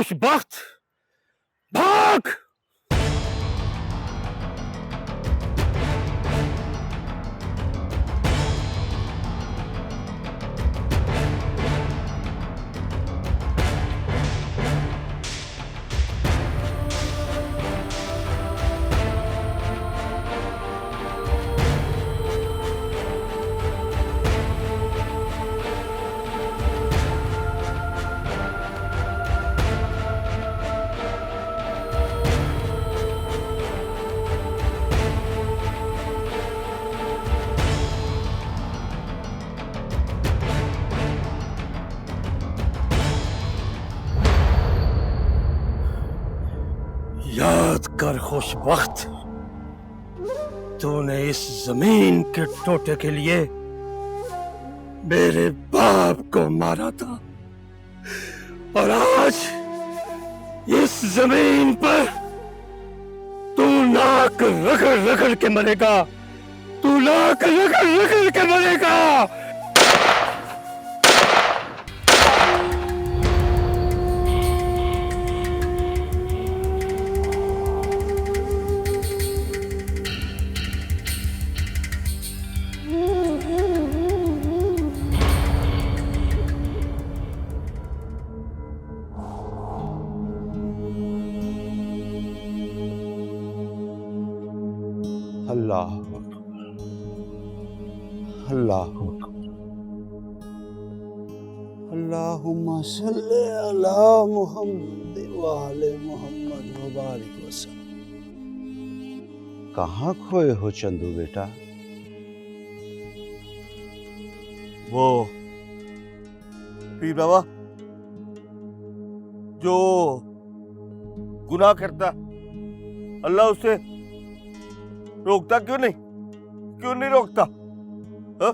खुशबख्त, भाग। याद कर खुशबख्त, तूने इस जमीन के टोटे के लिए मेरे बाप को मारा था और आज इस जमीन पर तू नाक रगड़ रगड़ के मरेगा। तू नाक रगड़ रगड़ के मरेगा। अल्लाह अल्लाह अल्लाहुम्मा सल्ली अला मुहम्मद व आले मुहम्मद व बारिक वसल्लम। कहाँ खोए हो चंदू बेटा? वो पीर बाबा जो गुनाह करता अल्लाह उसे रोकता क्यों नहीं रोकता? हा?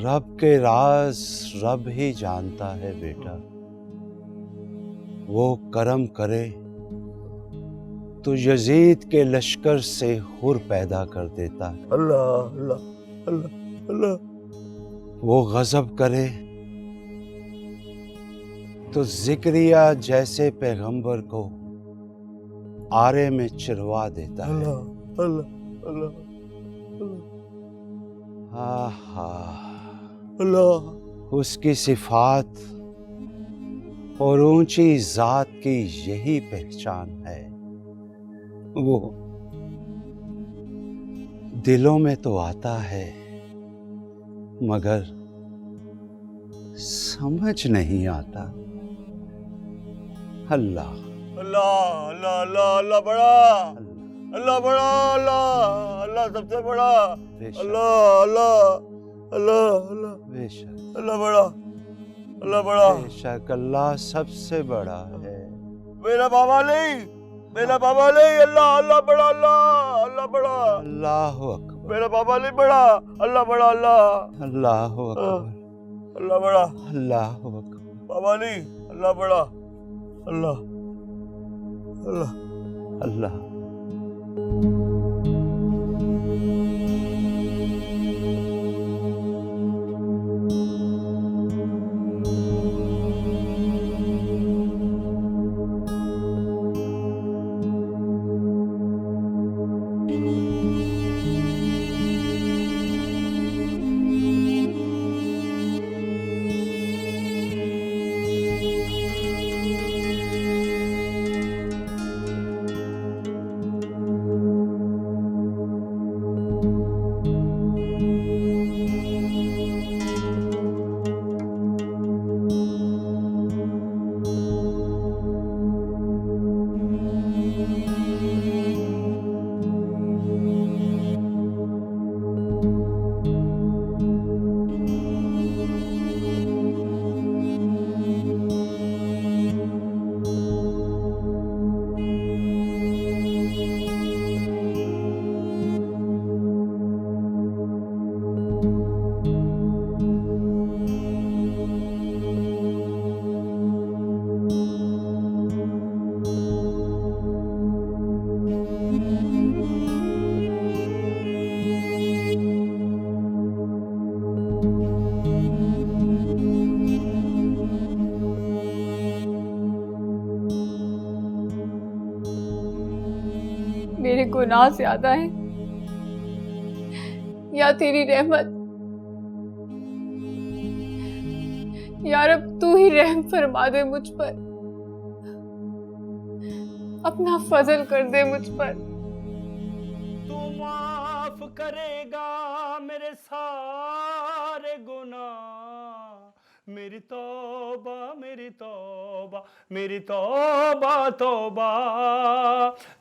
रब के राज रब ही जानता है बेटा। वो करम करे तो यजीद के लश्कर से हुर पैदा कर देता है। अल्लाह अल्लाह अल्लाह अल्लाह। वो गजब करे तो जिक्रिया जैसे पैगंबर को आरे में चिरवा देता है। अल्लाह अल्लाह अल्लाह अल्लाह। उसकी सिफात और ऊंची जात की यही पहचान है। वो दिलों में तो आता है मगर समझ नहीं आता। अल्लाह अल्लाह अल्लाह अल्लाह अल्लाह बड़ा, अल्लाह बड़ा, अल्लाह अल्लाह सबसे बड़ा, अल्लाह अल्लाह अल्लाह अल्लाह बेशक अल्लाह बड़ा, अल्लाह बड़ा, बेशक अल्लाह सबसे बड़ा है। मेरा बाबा नहीं अल्लाह अल्लाह बड़ा, अल्लाह अल्लाह बड़ा, अल्लाह अकबर। मेरा बाबा नहीं बड़ा, अल्लाह बड़ा, अल्लाह अल्लाह अकबर। अल्लाह बड़ा, अल्लाह अकबर। बाबा नहीं अल्लाह बड़ा, अल्लाह अल्लाह अल्लाह। मेरे गुनाह ज्यादा है या तेरी रहमत? यार अब तू ही रहम फरमा दे मुझ पर, अपना फजल कर दे मुझ पर। तू माफ करेगा मेरे सारे गुनाह, मेरी तौबा मेरी तौबा मेरी तौबा तौबा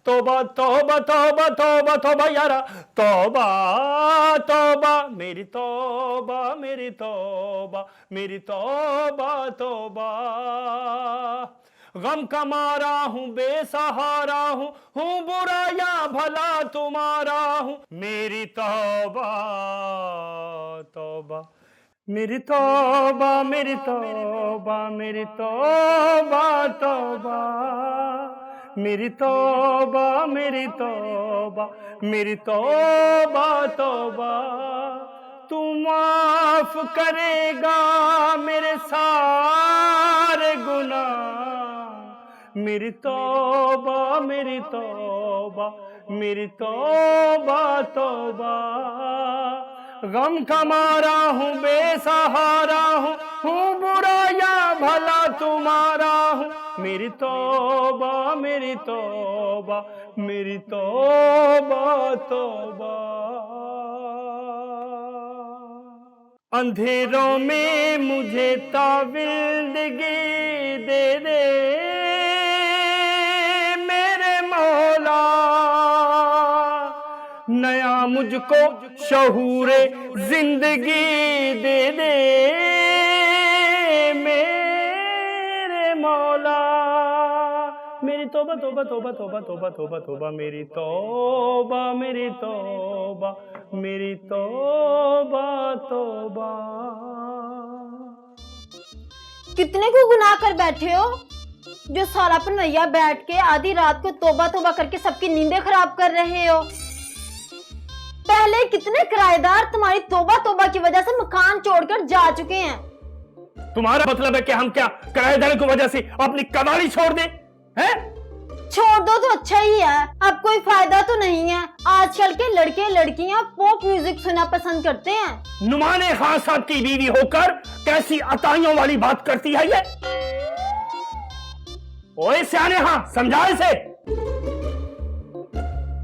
तौबा तौबा तौबा तौबा तौबा यारा, तौबा तौबा मेरी तौबा मेरी तौबा मेरी तौबा तौबा। गम का मारा हूँ बेसहारा हूँ बुरा या भला तुम्हारा हूँ, मेरी तौबा तौबा मेरी तौबा मेरी तौबा मेरी तौबा तौबा मेरी तौबा मेरी तौबा मेरी तौबा तौबा। तू माफ करेगा मेरे सारे गुनाह, मेरी तौबा मेरी तौबा मेरी तौबा तौबा। गम का मारा हूँ बेसहारा हूँ बुरा या भला तुम्हारा हूँ, मेरी तौबा मेरी तौबा मेरी तौबा तौबा। अंधेरों में मुझे ताविल्दगी दे दे मेरे मौला, नया मुझको शहूरे जिंदगी दे दे मेरे मौला। मेरी तौबा तौबा तौबा तौबा तौबा तौबा तौबा मेरी तौबा मेरी तौबा मेरी तौबा तौबा। कितने को गुनाह कर बैठे हो जो साला पर नैया बैठ के आधी रात को तौबा तौबा करके सबकी नींदें खराब कर रहे हो। पहले कितने किराएदार तुम्हारी तौबा तौबा की वजह से मकान छोड़कर जा चुके हैं। तुम्हारा मतलब है कि हम क्या किराएदार की वजह से अपनी कबाड़ी छोड़ दें? हैं? छोड़ दो तो अच्छा ही है, अब कोई फायदा तो नहीं है। आजकल के लड़के लड़कियां पॉप म्यूजिक सुनना पसंद करते हैं। नुमाने खान साहब की बीवी होकर कैसी अताइयों वाली बात करती है ये? ओए सियाने, हाँ समझा इसे।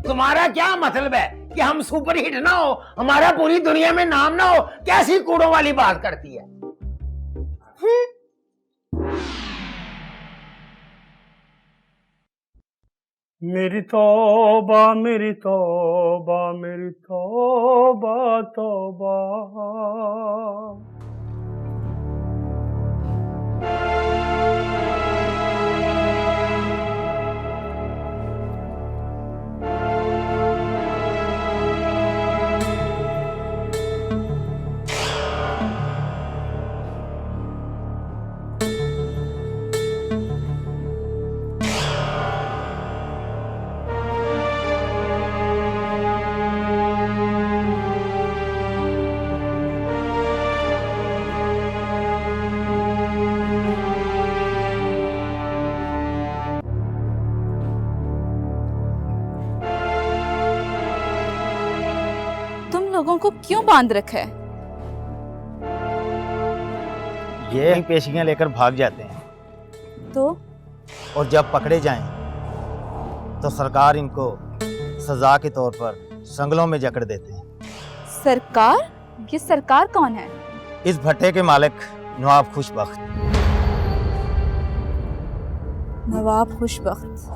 तुम्हारा क्या मतलब है कि हम सुपरहिट ना हो, हमारा पूरी दुनिया में नाम ना हो? कैसी कूड़ों वाली बात करती है? मेरी तौबा मेरी तौबा मेरी तौबा तौबा। लोगों को क्यों बांध रखा है? ये पेशियां लेकर भाग जाते हैं तो और जब पकड़े जाएं तो सरकार इनको सजा के तौर पर संगलों में जकड़ देते हैं। सरकार? ये सरकार कौन है? इस भट्टे के मालिक नवाब खुशबख्त। नवाब खुशबख्त।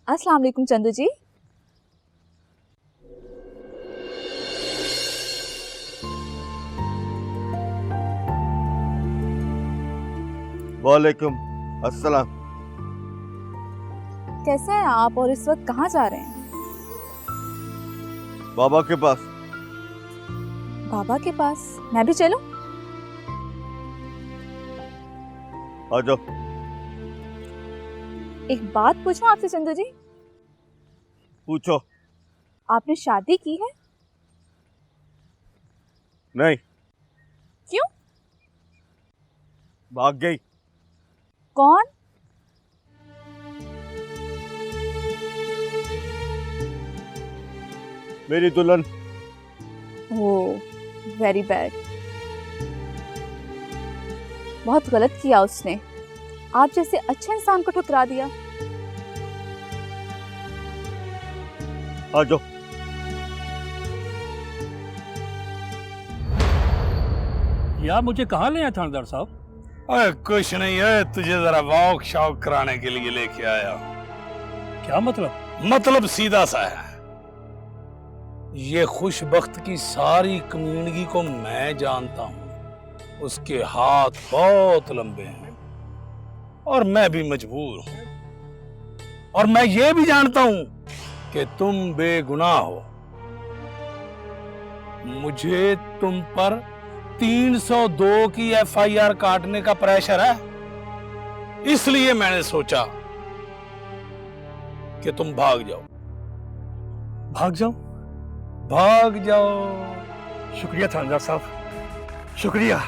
अस्सलाम वालेकुम चंदू जी। वालेकुम अस्सलाम। कैसे हैं आप और इस वक्त कहाँ जा रहे हैं? बाबा के पास। बाबा के पास? मैं भी चलूं? आ जाओ। एक बात पूछूं आपसे चंदू जी, पूछो। आपने शादी की है? नहीं। क्यों? भाग गई। कौन? मेरी दुल्हन। ओह वेरी बैड, बहुत गलत किया उसने, आप जैसे अच्छे इंसान को ठुकरा दिया। आ जाओ। यार मुझे कहाँ ले आए थानेदार साहब? अरे कुछ नहीं है, तुझे जरा वॉक शॉक कराने के लिए लेके आया। क्या मतलब? मतलब सीधा सा है, ये खुशबख्त की सारी कम्युनिटी को मैं जानता हूँ। उसके हाथ बहुत लंबे हैं और मैं भी मजबूर हूँ, और मैं ये भी जानता हूँ कि तुम बेगुनाह हो। मुझे तुम पर 302 की एफआईआर काटने का प्रेशर है, इसलिए मैंने सोचा कि तुम भाग जाओ। भाग जाओ? भाग जाओ। शुक्रिया थानेदार साहब, शुक्रिया।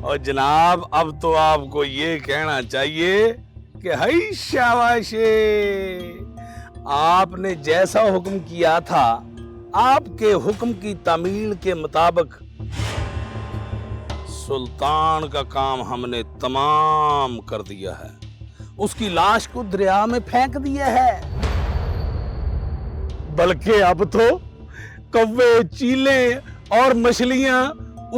और जनाब, अब तो आपको ये कहना चाहिए कि हई शाबाशे, आपने जैसा हुक्म किया था, आपके हुक्म की तामील के मुताबिक सुल्तान का काम हमने तमाम कर दिया है। उसकी लाश को दरिया में फेंक दिया है, बल्कि अब तो कौवे, चीले और मछलियां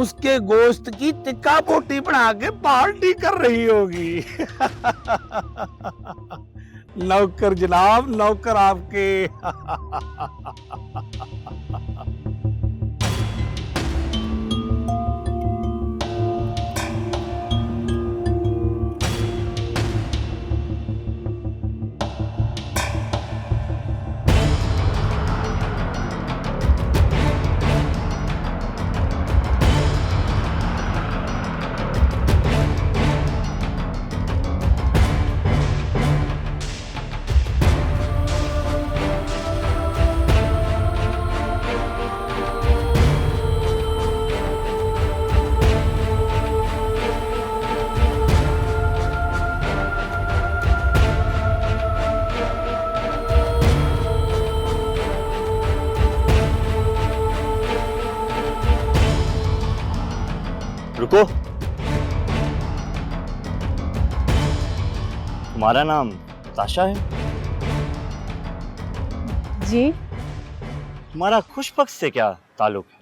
उसके गोश्त की टिक्का बोटी बना के पार्टी कर रही होगी। नौकर जनाब, नौकर आपके। रुको, तुम्हारा नाम ताशा है? जी तुम्हारा खुशबख्त से क्या ताल्लुक है?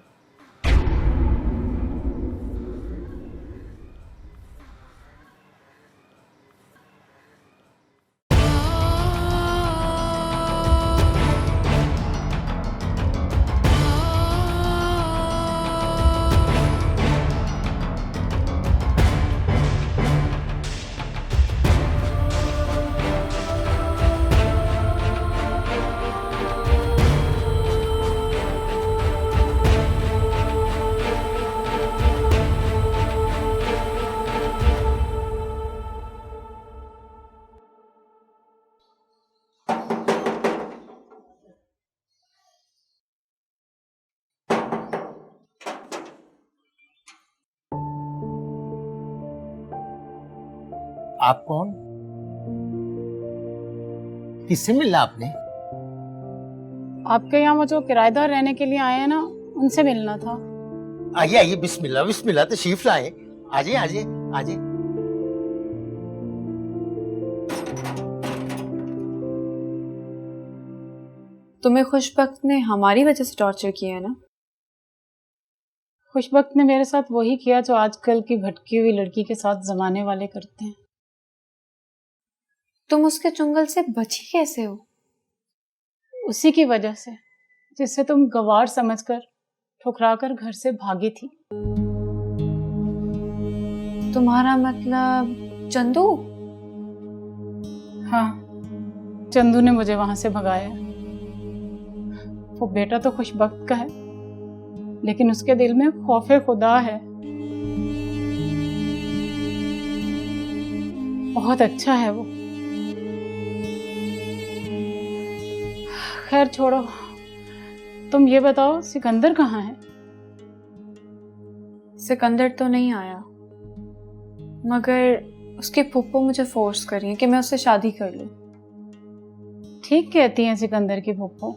आप कौन? किससे मिलना आपने? आपके यहाँ वो जो किराएदार रहने के लिए आए हैं ना, उनसे मिलना था। आइए आइए, बिस्मिल्लाह बिस्मिल्लाह, तशरीफ लाए। आइए आइए आइए। तुम्हें खुशबख्त ने हमारी वजह से टॉर्चर किया है ना? खुशबख्त ने मेरे साथ वही किया जो आजकल की भटकी हुई लड़की के साथ जमाने वाले करते हैं। तुम उसके चुंगल से बची कैसे हो? उसी की वजह से जिससे तुम गवार समझकर ठुकराकर घर से भागी थी। तुम्हारा मतलब चंदू? हाँ, चंदू ने मुझे वहां से भगाया। वो बेटा तो खुशबख्त का है, लेकिन उसके दिल में खौफे खुदा है। बहुत अच्छा है वो। खैर छोड़ो, तुम ये बताओ सिकंदर कहाँ है? सिकंदर तो नहीं आया, मगर उसके फूफो मुझे फोर्स कर रही है कि मैं उससे शादी कर लूं। ठीक कहती हैं सिकंदर की फूफो।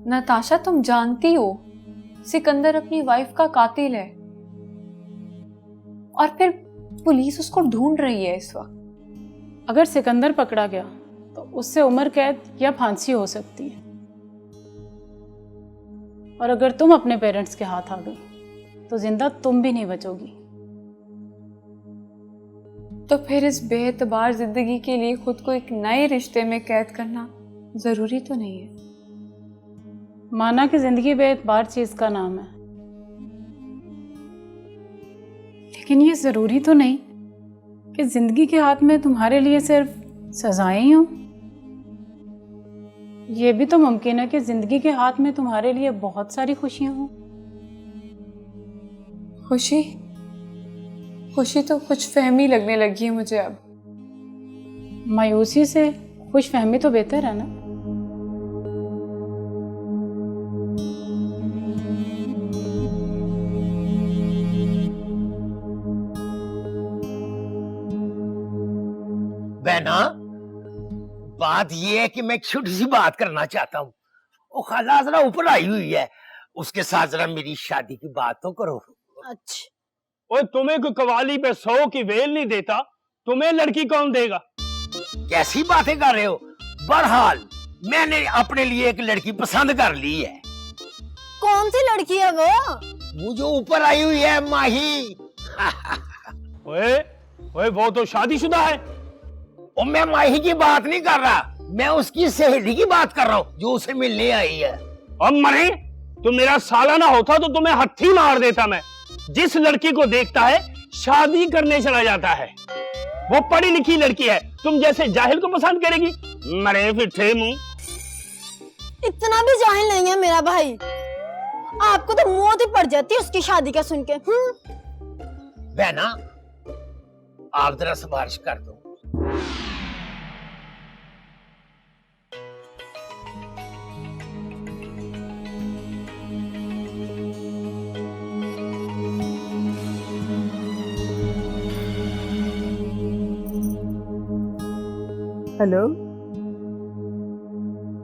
नताशा, तुम जानती हो सिकंदर अपनी वाइफ का कातिल है, और फिर पुलिस उसको ढूंढ रही है इस वक्त। अगर सिकंदर पकड़ा गया तो उससे उम्र कैद या फांसी हो सकती है, और अगर तुम अपने पेरेंट्स के हाथ आ गई तो जिंदा तुम भी नहीं बचोगी। तो फिर इस बेएतबार जिंदगी के लिए खुद को एक नए रिश्ते में कैद करना जरूरी तो नहीं है? माना कि जिंदगी बेएतबार चीज का नाम है, लेकिन ये जरूरी तो नहीं कि जिंदगी के हाथ में तुम्हारे लिए सिर्फ सजाएं ही हों। ये भी तो मुमकिन है कि जिंदगी के हाथ में तुम्हारे लिए बहुत सारी खुशियां हों। खुशी? खुशी तो कुछ फहमी लगने लगी है मुझे अब। मायूसी से खुश फहमी तो बेहतर है ना। बहना, बात ये है कि मैं एक छोटी सी बात करना चाहता हूँ। वो खाला जरा ऊपर आई हुई है, उसके साथ जरा मेरी शादी की बात तो करो। अच्छा। ओए, तुम्हें कोई कवाली पे 100 की वेल नहीं देता, तुम्हें लड़की कौन देगा? कैसी बातें कर रहे हो? बहरहाल मैंने अपने लिए एक लड़की पसंद कर ली है। कौन सी लड़की है वो? वो जो ऊपर आई हुई है, माही। ओए, ओए, वो तो शादीशुदा है। और मैं माही की बात नहीं कर रहा, मैं उसकी सहेली की बात कर रहा हूँ जो उसे मिलने आई है। अब मरे, तो मेरा साला ना होता तो तुम्हें हत्थी मार देता मैं। जिस लड़की को देखता है शादी करने चला जाता है। वो पढ़ी लिखी लड़की है, तुम जैसे जाहिल को पसंद करेगी? मरे फिर मुंह। इतना भी जाहिल नहीं है मेरा भाई, आपको तो मौत ही पड़ जाती है उसकी शादी का सुन के। बहना, आप जरा सिफारिश कर दो। हेलो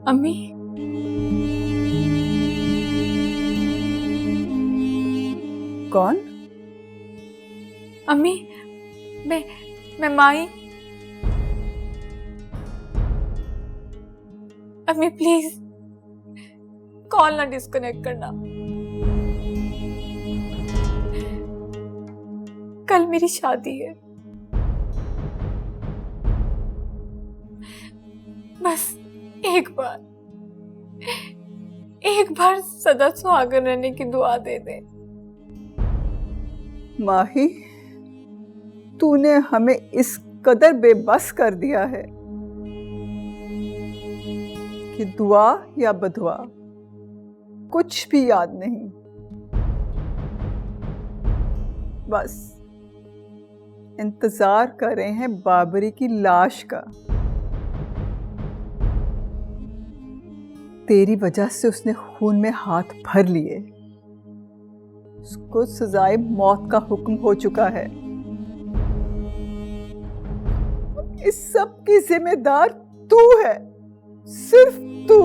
अम्मी, कौन? अम्मी, मैं माही। अम्मी प्लीज कॉल ना डिस्कनेक्ट करना। कल मेरी शादी है। बस एक बार सदा सुहागन रहने की दुआ दे दे। माही, तूने हमें इस कदर बेबस कर दिया है कि दुआ या बदुआ कुछ भी याद नहीं। बस इंतजार कर रहे हैं बाबरी की लाश का। तेरी वजह से उसने खून में हाथ भर लिए। उसको सजाए मौत का हुक्म हो चुका है। इस सब की जिम्मेदार तू है, सिर्फ तू।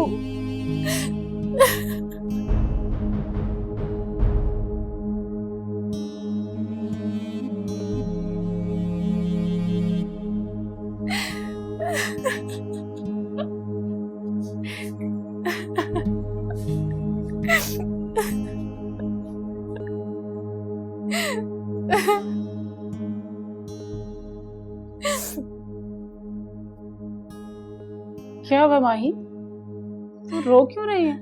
क्या हुआ माही, तू रो क्यों रही है?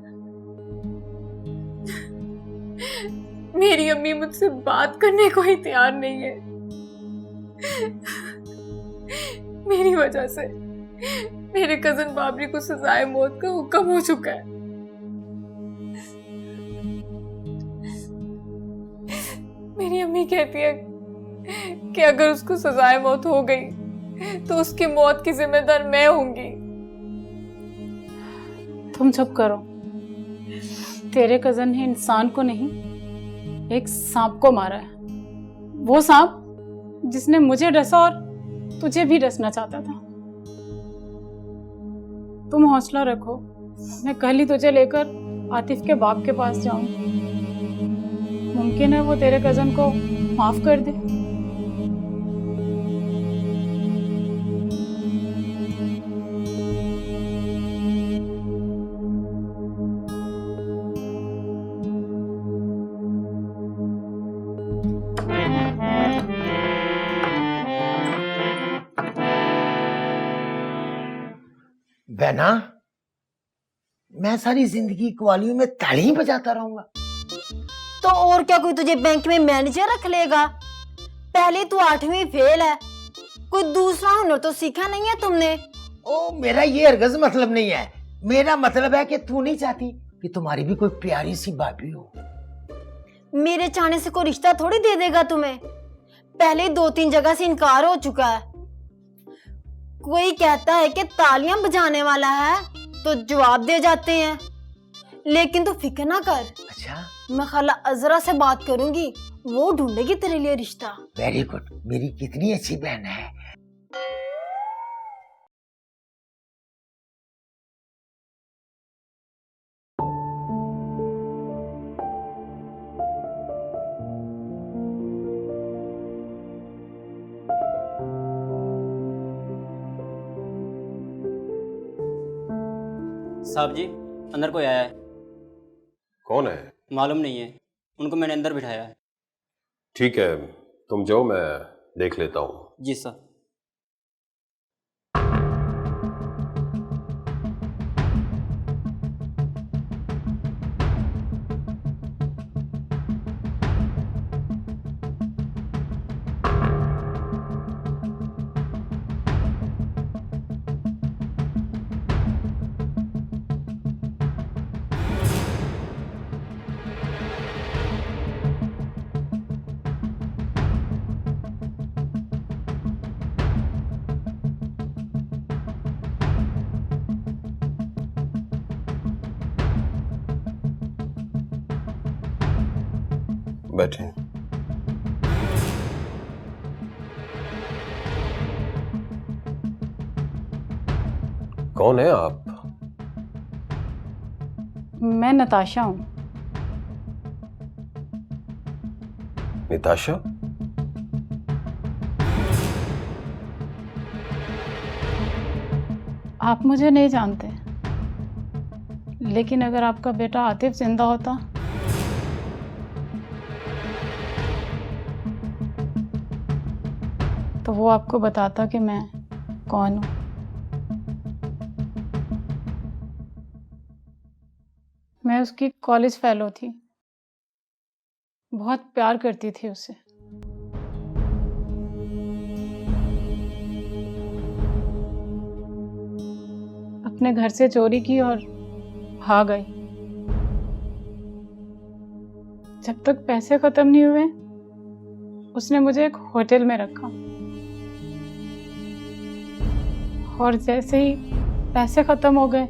मेरी अम्मी मुझसे बात करने को ही तैयार नहीं है। मेरी वजह से मेरे कजन बाबरी को सजाए मौत का हुक्म हो चुका है। मेरी अम्मी कहती है कि अगर उसको सजाए मौत हो गई तो उसकी मौत की जिम्मेदार मैं होंगी। तुम चुप करो। तेरे कजन ने इंसान को नहीं, एक सांप को मारा है। वो सांप जिसने मुझे डसा और तुझे भी डसना चाहता था। तुम हौसला रखो, मैं कल ही तुझे लेकर आतिफ के बाप के पास जाऊंगी। मुमकिन है वो तेरे कजन को माफ कर दे। बहना, मैं सारी जिंदगी कवालियों में ताली ही बजाता रहूंगा। तो और क्या, कोई तुझे बैंक में मैनेजर रख लेगा? पहले तू 8वीं फेल है, कोई दूसरा हुनर तो सीखा नहीं है तुमने। ओ, मेरा ये हरगिज़ मतलब नहीं है। मेरा मतलब है कि तू नहीं चाहती कि तुम्हारी भी कोई प्यारी सी भाभी हो। मेरे चाहने से कोई रिश्ता थोड़ी दे देगा तुम्हें। पहले 2-3 जगह से इनकार हो चुका है। कोई कहता है कि तालियां बजाने वाला है तो जवाब दे जाते हैं। लेकिन तू फिक्र ना कर। अच्छा, मैं खाला अजरा से बात करूंगी, वो ढूंढेगी तेरे लिए रिश्ता। Very good. मेरी कितनी अच्छी बहन है। साहब जी, अंदर कोई आया है। कौन है? मालूम नहीं है, उनको मैंने अंदर बिठाया है। ठीक है, तुम जाओ, मैं देख लेता हूँ। जी सर। बैठे। कौन है आप? मैं नताशा हूँ। निताशा? आप मुझे नहीं जानते, लेकिन अगर आपका बेटा आतिफ जिंदा होता तो वो आपको बताता कि मैं कौन हूं। मैं उसकी कॉलेज फेलो थी, बहुत प्यार करती थी उससे। अपने घर से चोरी की और भाग गई। जब तक पैसे खत्म नहीं हुए उसने मुझे एक होटल में रखा, और जैसे ही पैसे खत्म हो गए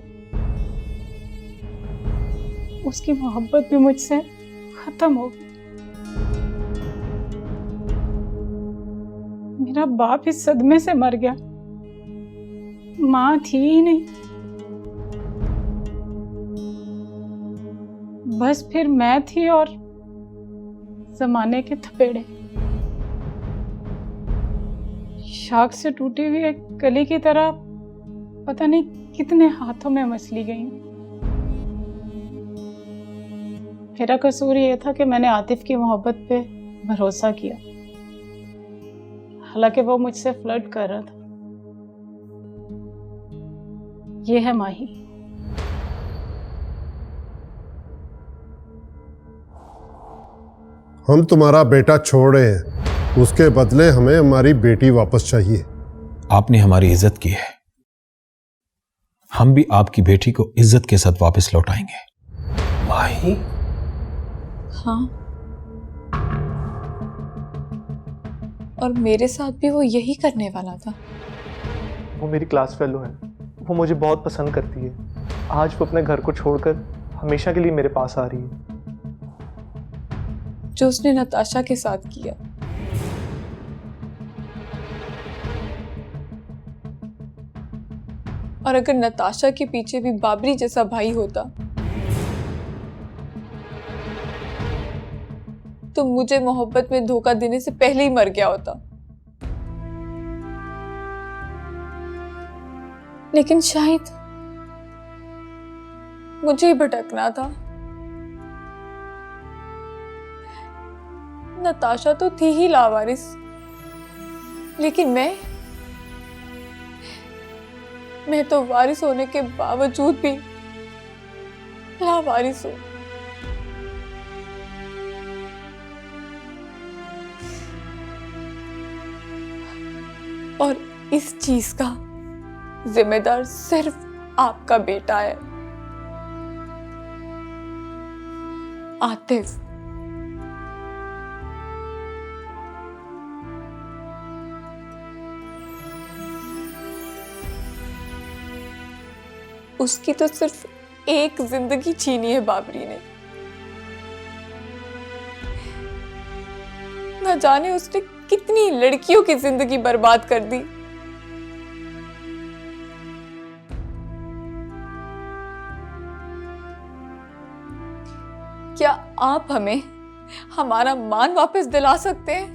उसकी मोहब्बत भी मुझसे खत्म हो गई। मेरा बाप इस सदमे से मर गया, माँ थी ही नहीं। बस फिर मैं थी और जमाने के थपेड़े। शाख से टूटी हुई एक कली की तरह पता नहीं कितने हाथों में मसली गई। मेरा कसूर ये था कि मैंने आतिफ की मोहब्बत पे भरोसा किया, हालांकि वो मुझसे फ्लर्ट कर रहा था। ये है माही। हम तुम्हारा बेटा छोड़ रहे हैं, उसके बदले हमें हमारी बेटी वापस चाहिए। आपने हमारी इज्जत की है, हम भी आपकी बेटी को इज्जत के साथ वापस लौटाएंगे। माही? हाँ, और मेरे साथ भी वो यही करने वाला था। वो मेरी क्लास फेलो है, वो मुझे बहुत पसंद करती है। आज वो अपने घर को छोड़कर हमेशा के लिए मेरे पास आ रही है। जो उसने नताशा के साथ किया, और अगर नताशा के पीछे भी बाबरी जैसा भाई होता तो मुझे मोहब्बत में धोखा देने से पहले ही मर गया होता। लेकिन शायद मुझे ही भटकना था। नताशा तो थी ही लावारिस, लेकिन मैं तो वारिस होने के बावजूद भी लावारिस हूं। और इस चीज का जिम्मेदार सिर्फ आपका बेटा है, आतिफ। उसकी तो सिर्फ एक जिंदगी छीनी है बाबरी ने। न जाने उसने कितनी लड़कियों की जिंदगी बर्बाद कर दी। क्या आप हमें हमारा मान वापस दिला सकते हैं,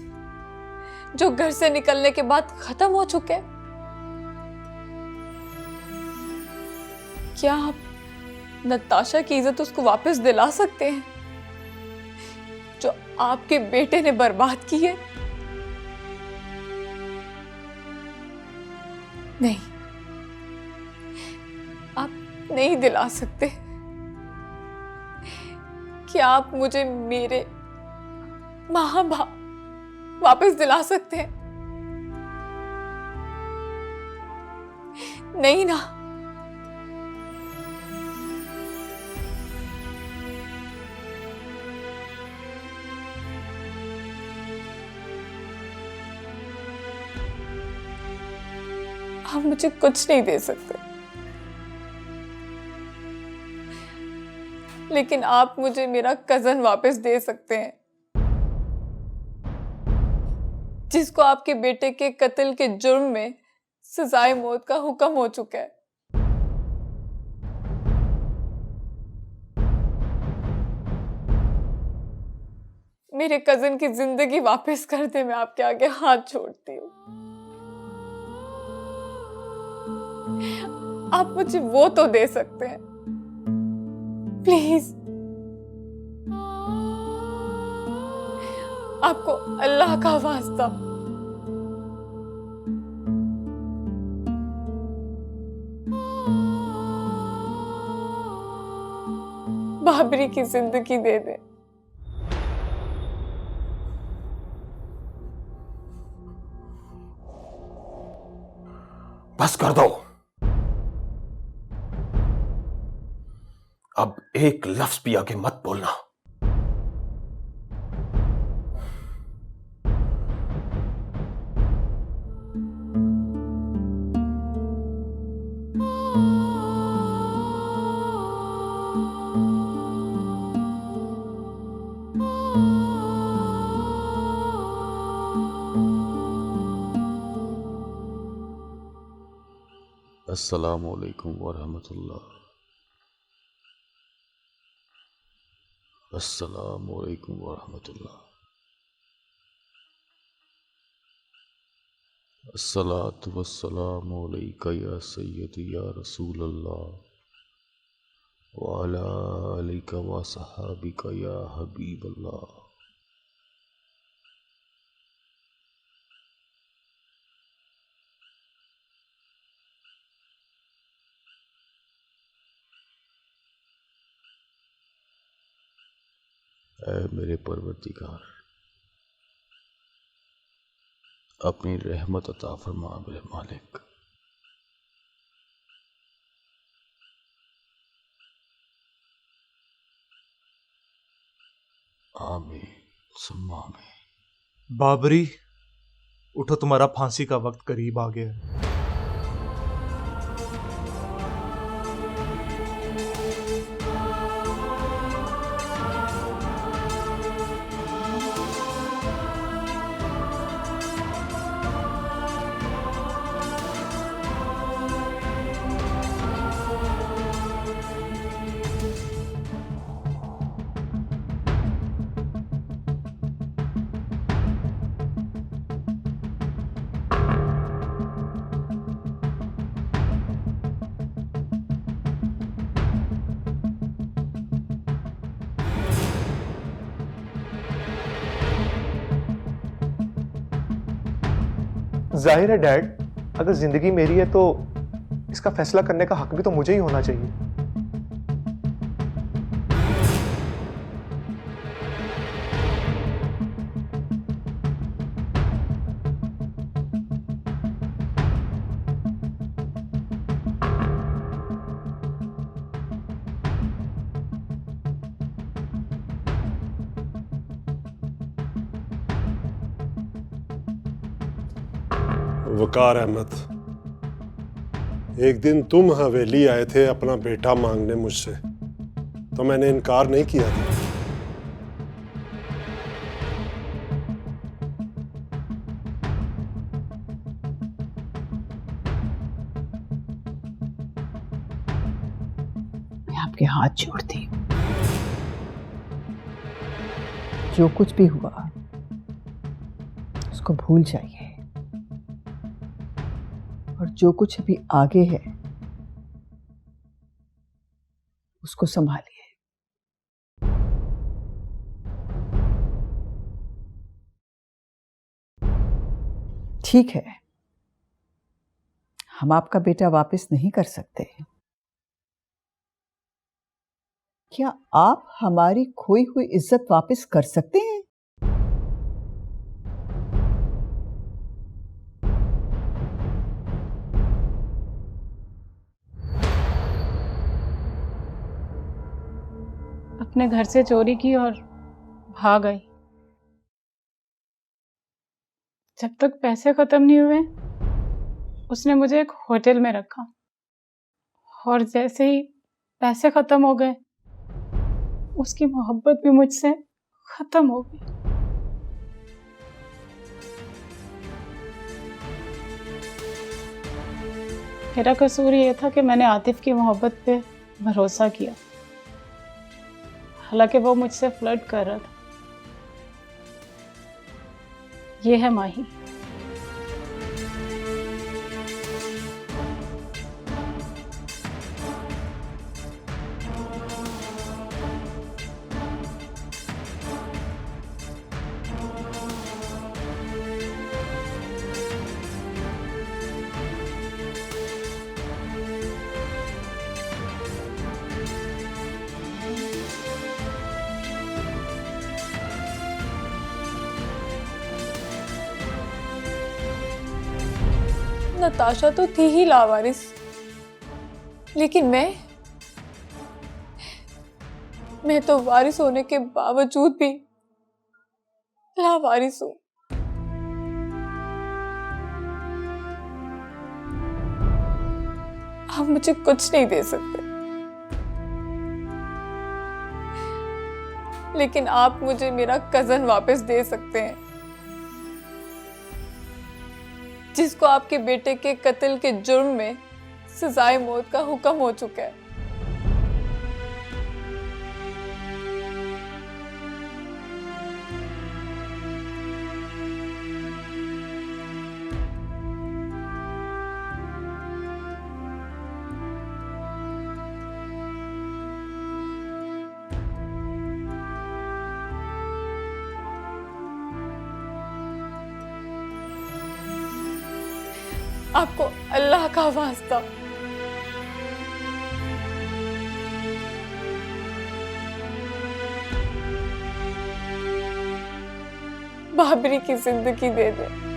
जो घर से निकलने के बाद खत्म हो चुके हैं? क्या आप नताशा की इज्जत उसको वापस दिला सकते हैं, जो आपके बेटे ने बर्बाद की है? नहीं, आप नहीं दिला सकते। क्या आप मुझे मेरे माँ बाप वापस दिला सकते हैं? नहीं ना। आप मुझे कुछ नहीं दे सकते, लेकिन आप मुझे मेरा कजन वापस दे सकते हैं, जिसको आपके बेटे के कत्ल के जुर्म में सजाए मौत का हुक्म हो चुका है। मेरे कजन की जिंदगी वापस कर दे, मैं आपके आगे हाथ जोड़ती हूँ। आप मुझे वो तो दे सकते हैं प्लीज। आपको अल्लाह का वास्ता बाबरी की जिंदगी दे दे। बस कर दो। अब एक लफ्ज भी आगे मत बोलना। अस्सलामु अलैकुम वरहमतुल्लाह। अस्सलामु अलैकुम वरहमतुल्लाह। अस्सलातु वस्सलामु अलैका या सय्यदी या रसूल अल्लाह व अला आलिका व सहाबिका या हबीब अल्लाह। ऐ मेरे परवरदिगार, अपनी रहमत अता फरमा मेरे मालिक। आमीन सुम्मा आमीन। बाबरी, उठो, तुम्हारा फांसी का वक्त करीब आ गया है। जाहिर है डैड, अगर जिंदगी मेरी है तो इसका फैसला करने का हक भी तो मुझे ही होना चाहिए। वकार अहमद, एक दिन तुम हवेली आए थे अपना बेटा मांगने मुझसे, तो मैंने इनकार नहीं किया था। मैं आपके हाथ जोड़ती हूँ, जो कुछ भी हुआ उसको भूल जाइए और जो कुछ अभी आगे है उसको संभालिए। ठीक है, हम आपका बेटा वापस नहीं कर सकते। क्या आप हमारी खोई हुई इज्जत वापस कर सकते हैं? अपने घर से चोरी की और भाग आई। जब तक पैसे खत्म नहीं हुए उसने मुझे एक होटल में रखा, और जैसे ही पैसे खत्म हो गए उसकी मोहब्बत भी मुझसे खत्म हो गई। मेरा कसूर ये था कि मैंने आतिफ की मोहब्बत पे भरोसा किया, हालांकि वो मुझसे फ्लर्ट कर रहा था। ये है माही। नताशा तो थी ही लावारिस, लेकिन मैं तो वारिस होने के बावजूद भी लावारिस हूं। आप मुझे कुछ नहीं दे सकते, लेकिन आप मुझे मेरा कजन वापस दे सकते हैं, जिसको आपके बेटे के कत्ल के जुर्म में सजाए मौत का हुक्म हो चुका है। आपको अल्लाह का वास्ता बाबरी की जिंदगी दे दे।